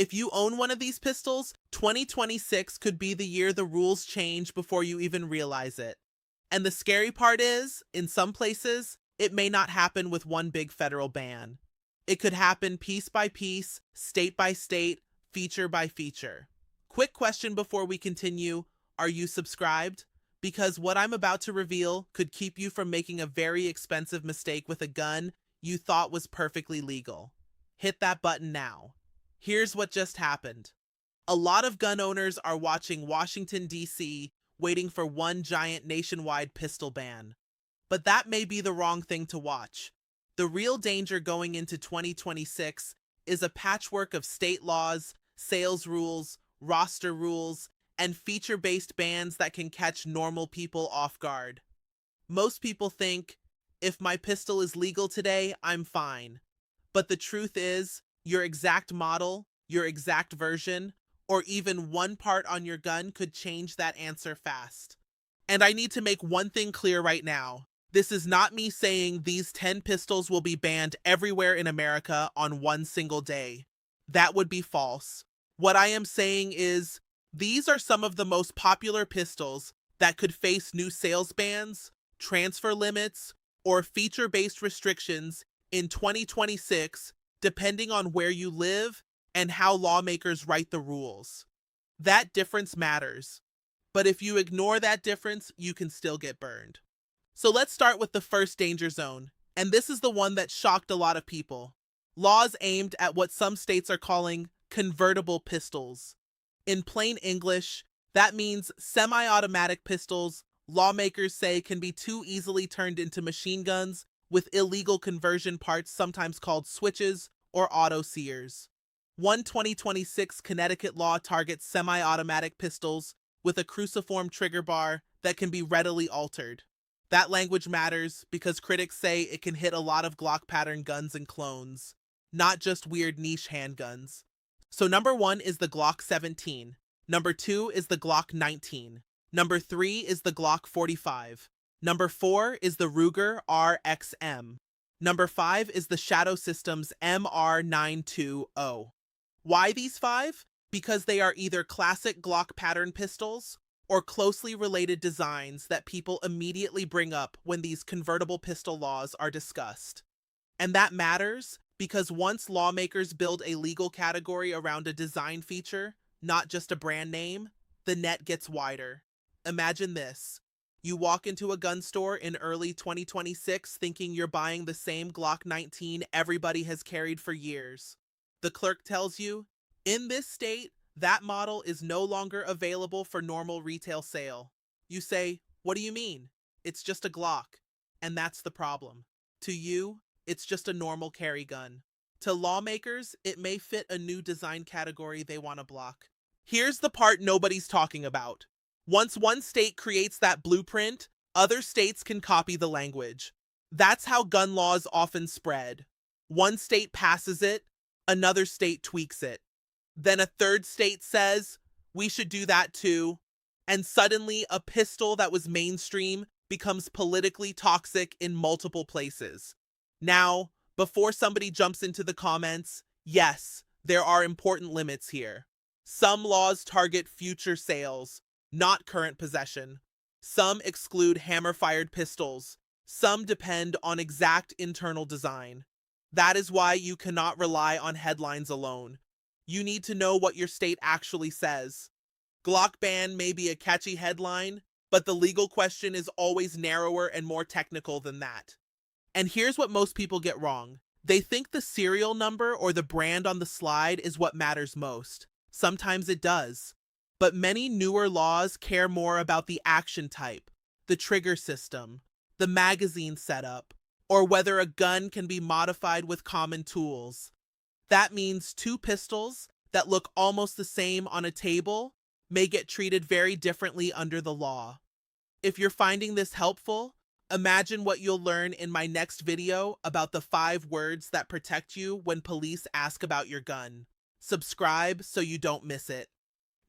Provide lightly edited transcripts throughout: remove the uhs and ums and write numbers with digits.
If you own one of these pistols, 2026 could be the year the rules change before you even realize it. And the scary part is, in some places, it may not happen with one big federal ban. It could happen piece by piece, state by state, feature by feature. Quick question before we continue: are you subscribed? Because what I'm about to reveal could keep you from making a very expensive mistake with a gun you thought was perfectly legal. Hit that button now. Here's what just happened. A lot of gun owners are watching Washington, D.C., waiting for one giant nationwide pistol ban. But that may be the wrong thing to watch. The real danger going into 2026 is a patchwork of state laws, sales rules, roster rules, and feature-based bans that can catch normal people off guard. Most people think, if my pistol is legal today, I'm fine. But the truth is, your exact model, your exact version, or even one part on your gun could change that answer fast. And I need to make one thing clear right now. This is not me saying these 10 pistols will be banned everywhere in America on one single day. That would be false. What I am saying is, these are some of the most popular pistols that could face new sales bans, transfer limits, or feature-based restrictions in 2026, depending on where you live and how lawmakers write the rules. That difference matters. But if you ignore that difference, you can still get burned. So let's start with the first danger zone, and this is the one that shocked a lot of people. Laws aimed at what some states are calling convertible pistols. In plain English, that means semi-automatic pistols lawmakers say can be too easily turned into machine guns with illegal conversion parts sometimes called switches or auto-sears. One 2026 Connecticut law targets semi-automatic pistols with a cruciform trigger bar that can be readily altered. That language matters because critics say it can hit a lot of Glock-pattern guns and clones, not just weird niche handguns. So number 1 is the Glock 17. Number 2 is the Glock 19. Number 3 is the Glock 45. Number 4 is the Ruger RXM. Number 5 is the Shadow Systems MR920. Why these 5? Because they are either classic Glock pattern pistols or closely related designs that people immediately bring up when these convertible pistol laws are discussed. And that matters because once lawmakers build a legal category around a design feature, not just a brand name, the net gets wider. Imagine this. You walk into a gun store in early 2026 thinking you're buying the same Glock 19 everybody has carried for years. The clerk tells you, in this state, that model is no longer available for normal retail sale. You say, what do you mean? It's just a Glock. And that's the problem. To you, it's just a normal carry gun. To lawmakers, it may fit a new design category they want to block. Here's the part nobody's talking about. Once one state creates that blueprint, other states can copy the language. That's how gun laws often spread. One state passes it, another state tweaks it. Then a third state says, we should do that too. And suddenly a pistol that was mainstream becomes politically toxic in multiple places. Now, before somebody jumps into the comments, yes, there are important limits here. Some laws target future sales, not current possession. Some exclude hammer-fired pistols. Some depend on exact internal design. That is why you cannot rely on headlines alone. You need to know what your state actually says. Glock ban may be a catchy headline, but the legal question is always narrower and more technical than that. And here's what most people get wrong. They think the serial number or the brand on the slide is what matters most. Sometimes it does. But many newer laws care more about the action type, the trigger system, the magazine setup, or whether a gun can be modified with common tools. That means two pistols that look almost the same on a table may get treated very differently under the law. If you're finding this helpful, imagine what you'll learn in my next video about the 5 words that protect you when police ask about your gun. Subscribe so you don't miss it.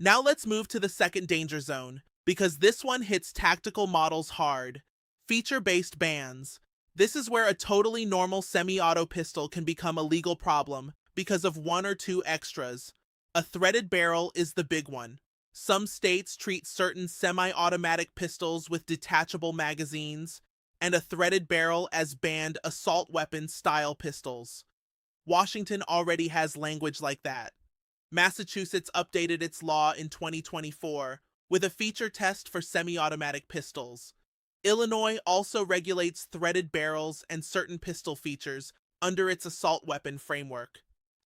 Now let's move to the second danger zone, because this one hits tactical models hard. Feature-based bans. This is where a totally normal semi-auto pistol can become a legal problem because of 1 or 2 extras. A threaded barrel is the big one. Some states treat certain semi-automatic pistols with detachable magazines, and a threaded barrel as banned assault weapon style pistols. Washington already has language like that. Massachusetts updated its law in 2024 with a feature test for semi-automatic pistols. Illinois also regulates threaded barrels and certain pistol features under its assault weapon framework.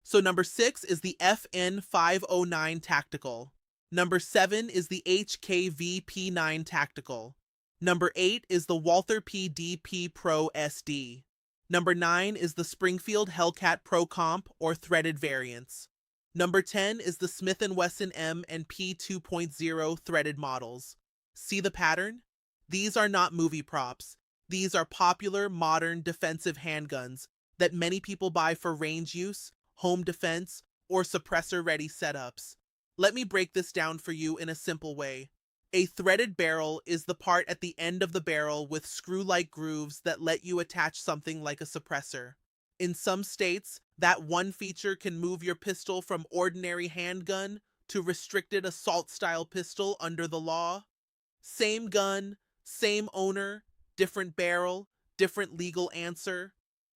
So number 6 is the FN 509 Tactical. Number 7 is the HKV P9 Tactical. Number 8 is the Walther PDP Pro SD. Number 9 is the Springfield Hellcat Pro Comp or threaded variants. Number 10 is the Smith & Wesson M and P 2.0 threaded models. See the pattern? These are not movie props. These are popular, modern, defensive handguns that many people buy for range use, home defense, or suppressor-ready setups. Let me break this down for you in a simple way. A threaded barrel is the part at the end of the barrel with screw-like grooves that let you attach something like a suppressor. In some states, that one feature can move your pistol from ordinary handgun to restricted assault-style pistol under the law. Same gun, same owner, different barrel, different legal answer.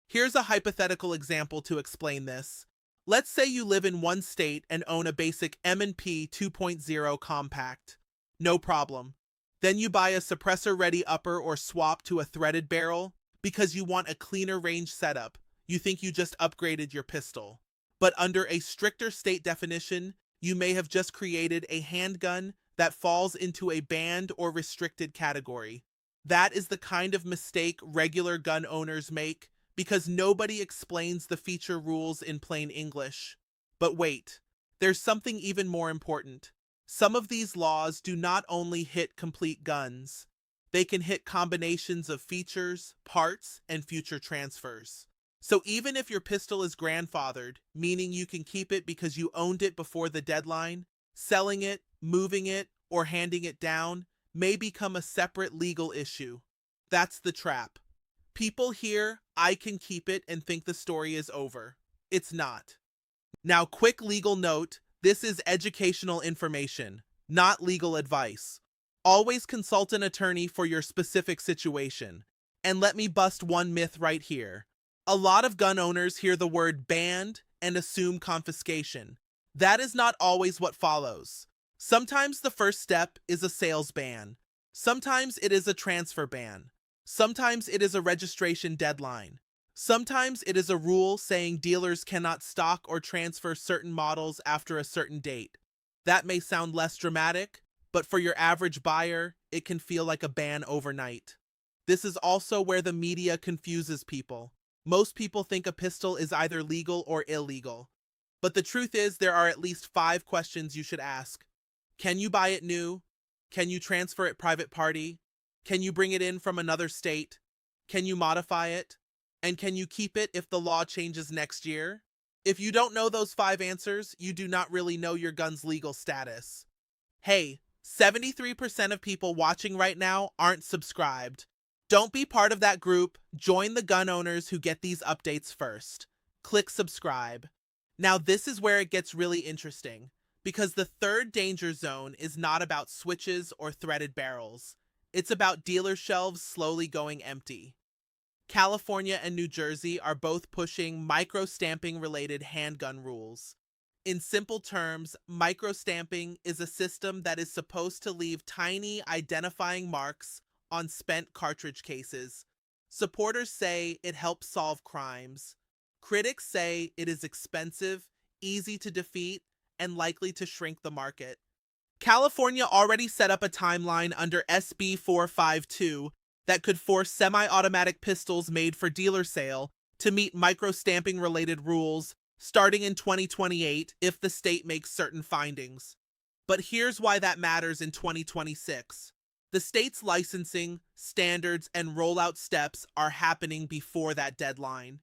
Here's a hypothetical example to explain this. Let's say you live in one state and own a basic M&P 2.0 compact. No problem. Then you buy a suppressor-ready upper or swap to a threaded barrel because you want a cleaner range setup. You think you just upgraded your pistol. But under a stricter state definition, you may have just created a handgun that falls into a banned or restricted category. That is the kind of mistake regular gun owners make because nobody explains the feature rules in plain English. But wait, there's something even more important. Some of these laws do not only hit complete guns, they can hit combinations of features, parts, and future transfers. So even if your pistol is grandfathered, meaning you can keep it because you owned it before the deadline, selling it, moving it, or handing it down may become a separate legal issue. That's the trap. People hear, "I can keep it," and think the story is over. It's not. Now, quick legal note, this is educational information, not legal advice. Always consult an attorney for your specific situation. And let me bust one myth right here. A lot of gun owners hear the word banned and assume confiscation. That is not always what follows. Sometimes the first step is a sales ban. Sometimes it is a transfer ban. Sometimes it is a registration deadline. Sometimes it is a rule saying dealers cannot stock or transfer certain models after a certain date. That may sound less dramatic, but for your average buyer, it can feel like a ban overnight. This is also where the media confuses people. Most people think a pistol is either legal or illegal. But the truth is there are at least 5 questions you should ask. Can you buy it new? Can you transfer it private party? Can you bring it in from another state? Can you modify it? And can you keep it if the law changes next year? If you don't know those 5 answers, you do not really know your gun's legal status. Hey, 73% of people watching right now aren't subscribed. Don't be part of that group. Join the gun owners who get these updates first. Click subscribe. Now this is where it gets really interesting, because the third danger zone is not about switches or threaded barrels. It's about dealer shelves slowly going empty. California and New Jersey are both pushing micro-stamping related handgun rules. In simple terms, micro-stamping is a system that is supposed to leave tiny identifying marks on spent cartridge cases. Supporters say it helps solve crimes. Critics say it is expensive, easy to defeat, and likely to shrink the market. California already set up a timeline under SB 452 that could force semi-automatic pistols made for dealer sale to meet micro-stamping related rules starting in 2028 if the state makes certain findings. But here's why that matters in 2026. The state's licensing, standards, and rollout steps are happening before that deadline.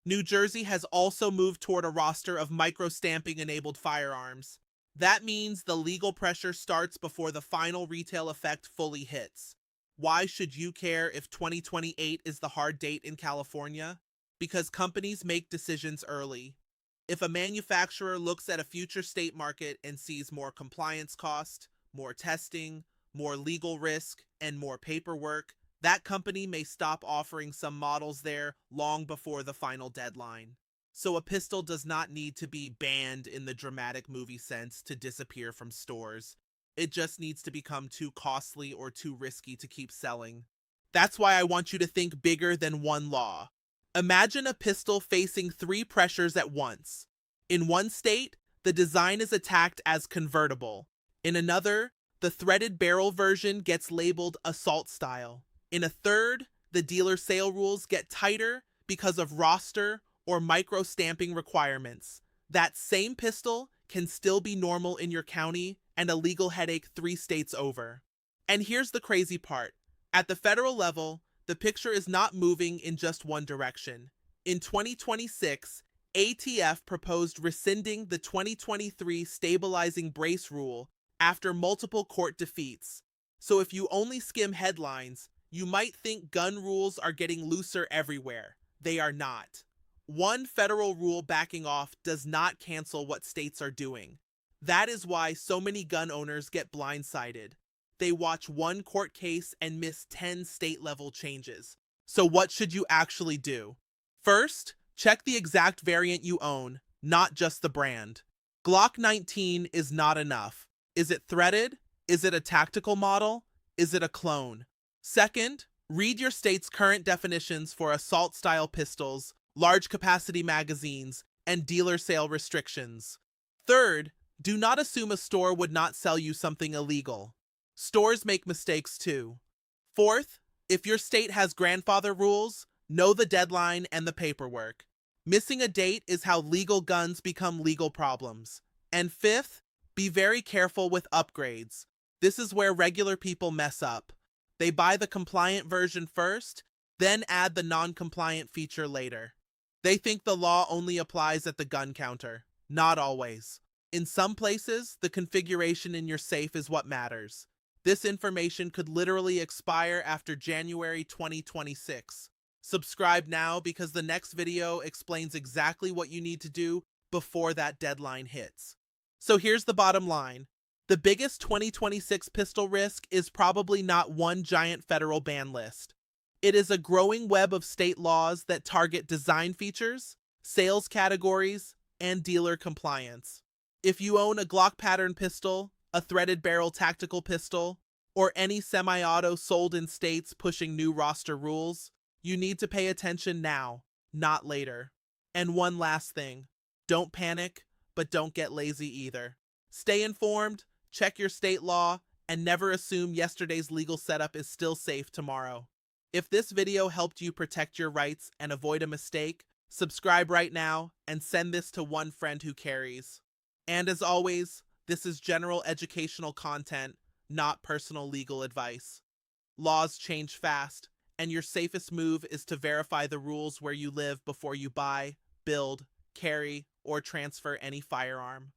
New Jersey has also moved toward a roster of micro-stamping-enabled firearms. That means the legal pressure starts before the final retail effect fully hits. Why should you care if 2028 is the hard date in California? Because companies make decisions early. If a manufacturer looks at a future state market and sees more compliance cost, more testing, more legal risk, and more paperwork, that company may stop offering some models there long before the final deadline. So a pistol does not need to be banned in the dramatic movie sense to disappear from stores. It just needs to become too costly or too risky to keep selling. That's why I want you to think bigger than one law. Imagine a pistol facing three pressures at once. In one state, the design is attacked as convertible. In another, the threaded barrel version gets labeled assault style. In a third, the dealer sale rules get tighter because of roster or micro stamping requirements. That same pistol can still be normal in your county and a legal headache 3 states over. And here's the crazy part. At the federal level, the picture is not moving in just one direction. In 2026, ATF proposed rescinding the 2023 stabilizing brace rule after multiple court defeats. So if you only skim headlines, you might think gun rules are getting looser everywhere. They are not. One federal rule backing off does not cancel what states are doing. That is why so many gun owners get blindsided. They watch one court case and miss 10 state-level changes. So what should you actually do? First, check the exact variant you own, not just the brand. Glock 19 is not enough. Is it threaded? Is it a tactical model? Is it a clone? Second, read your state's current definitions for assault-style pistols, large-capacity magazines, and dealer sale restrictions. Third, do not assume a store would not sell you something illegal. Stores make mistakes too. Fourth, if your state has grandfather rules, know the deadline and the paperwork. Missing a date is how legal guns become legal problems. And fifth, be very careful with upgrades. This is where regular people mess up. They buy the compliant version first, then add the non-compliant feature later. They think the law only applies at the gun counter. Not always. In some places, the configuration in your safe is what matters. This information could literally expire after January 2026. Subscribe now because the next video explains exactly what you need to do before that deadline hits. So here's the bottom line. The biggest 2026 pistol risk is probably not one giant federal ban list. It is a growing web of state laws that target design features, sales categories, and dealer compliance. If you own a Glock-pattern pistol, a threaded barrel tactical pistol, or any semi-auto sold in states pushing new roster rules, you need to pay attention now, not later. And one last thing, don't panic, but don't get lazy either. Stay informed, check your state law, and never assume yesterday's legal setup is still safe tomorrow. If this video helped you protect your rights and avoid a mistake, subscribe right now and send this to one friend who carries. And as always, this is general educational content, not personal legal advice. Laws change fast, and your safest move is to verify the rules where you live before you buy, build, carry, or transfer any firearm.